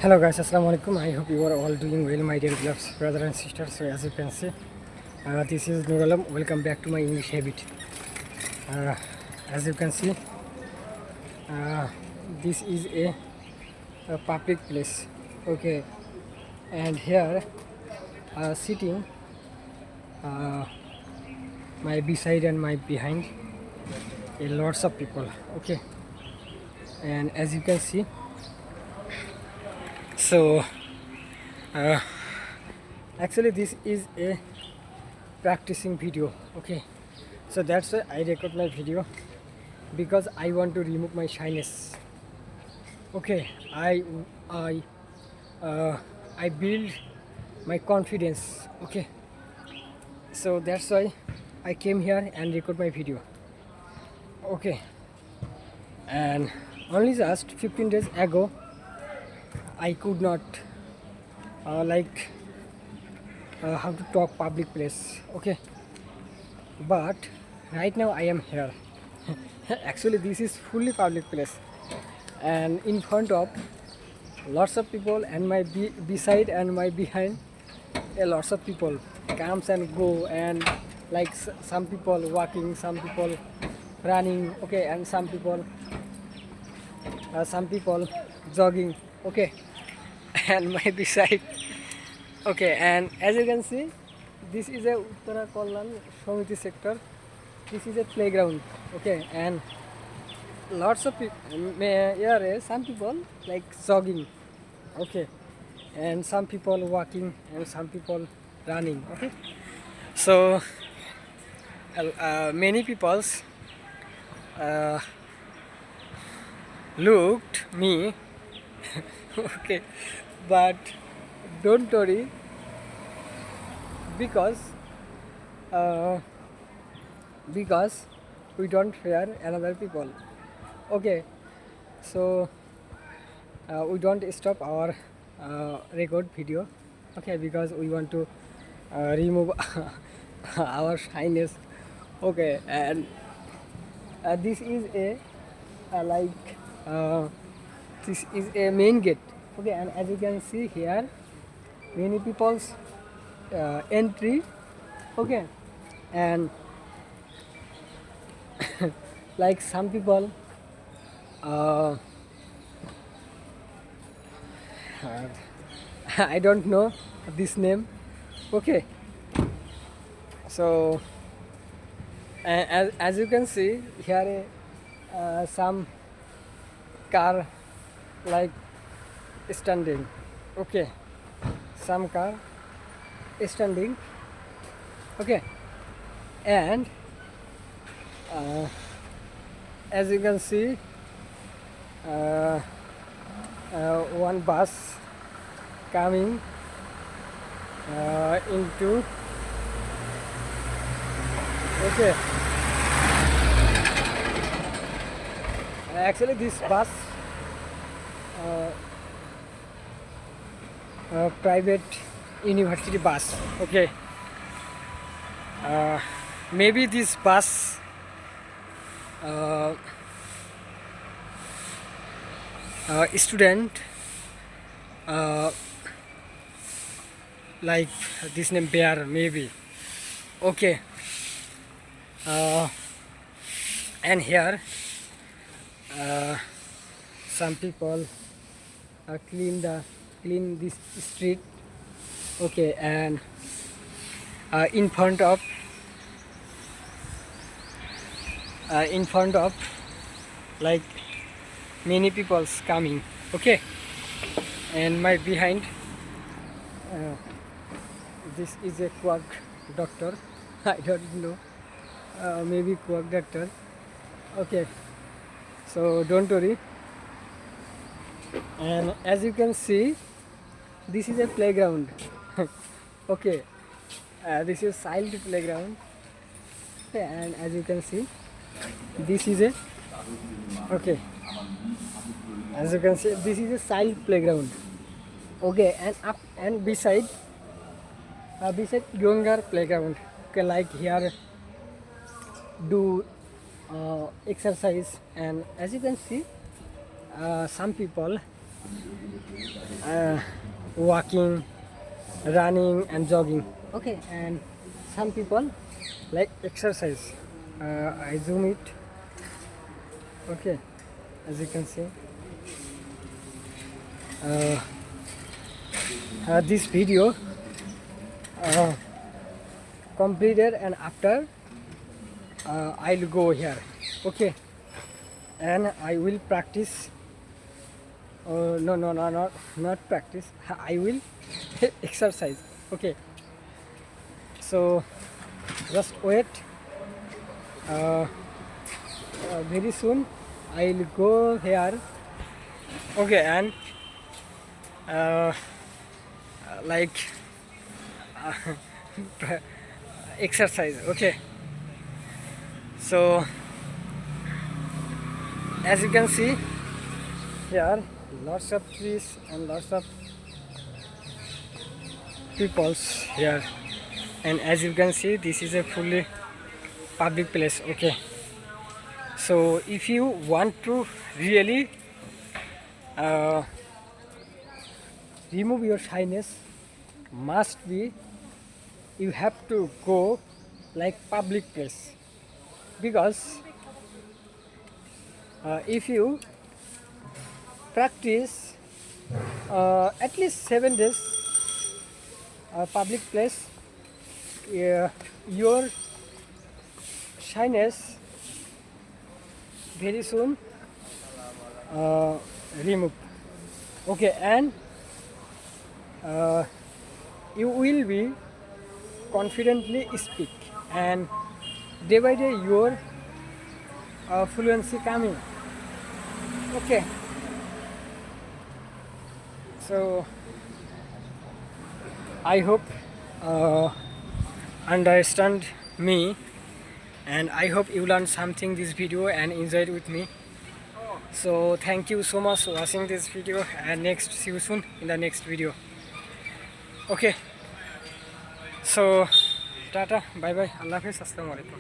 Hello guys, assalamu alaikum. I hope you are all doing well, my dear beloved brother and sister. So as you can see, this is Nuralam. Welcome back to my English habit. Uh, as you can see, uh, this is a public place. Okay, and here sitting uh, my beside and my behind a lots of people. Okay, and as you can see, so uh, actually this is a practicing video. Okay, so that's why I record my video, because I want to remove my shyness. Okay, I uh, I build my confidence. Okay, so that's why I came here and record my video. Okay, and only just 15 days ago I could not like how to talk public place. Okay, but right now I am here. Actually this is fully public place, and in front of lots of people, and my beside and my behind a lots of people comes and go, and like some people walking, some people running. Okay, and some people jogging. Okay, and my beside. Okay, and as you can see, this is a Uttara Kallan Samiti sector. This is a playground. Okay, and lots of people here, some people like jogging. Okay, and some people walking, and some people running. Okay, so many people's uh, looked me. Okay, but don't worry, because uh, because we don't fear another people. Okay, so we don't stop our record video. Okay, because we want to remove our shyness. Okay, and this is a like this is a main gate. Okay, and as you can see here, many people's entry. Okay, and like some people uh, I don't know this name. Okay, so as you can see here, some car like standing. Okay, some car standing. Okay, and uh, as you can see, uh, one bus coming into. Okay, actually this bus private university bus. Okay, maybe this bus student like this name Bear maybe. Okay, and here some people clean this street. Okay, and in front of like many people's coming. Okay, and my behind uh, this is a quack doctor. I don't know, maybe quack doctor. Okay, so don't worry, and as you can see, this is a playground. Okay, this is child playground. Okay, and as you can see, this is a. Okay, as you can see, this is a child playground. Okay, and up and beside younger playground. Okay, like here do exercise, and as you can see, some people walking, running and jogging. Okay, and some people like exercise. I zoom it. Okay, as you can see, uh, this video uh, completed, and after I'll go here. Okay, and I will practice. No, not practice. I will exercise. Okay, so just wait. Uh, very soon I'll go here. Okay, and uh, like exercise. Okay, so as you can see here, lots of trees and lots of peoples here, and as you can see, this is a fully public place. Okay, so if you want to really uh, remove your shyness, must be you have to go like public place, because if you practice at least 7 days public place, your shyness very soon remove. Okay, and uh, you will be confidently speak, and day by day your fluency coming. Okay, so I hope uh, understand me, and I hope you learned something this video and enjoyed with me. So thank you so much for watching this video, and next, see you soon in the next video. Okay, so tata, bye bye, Allah Hafiz, assalamu alaikum.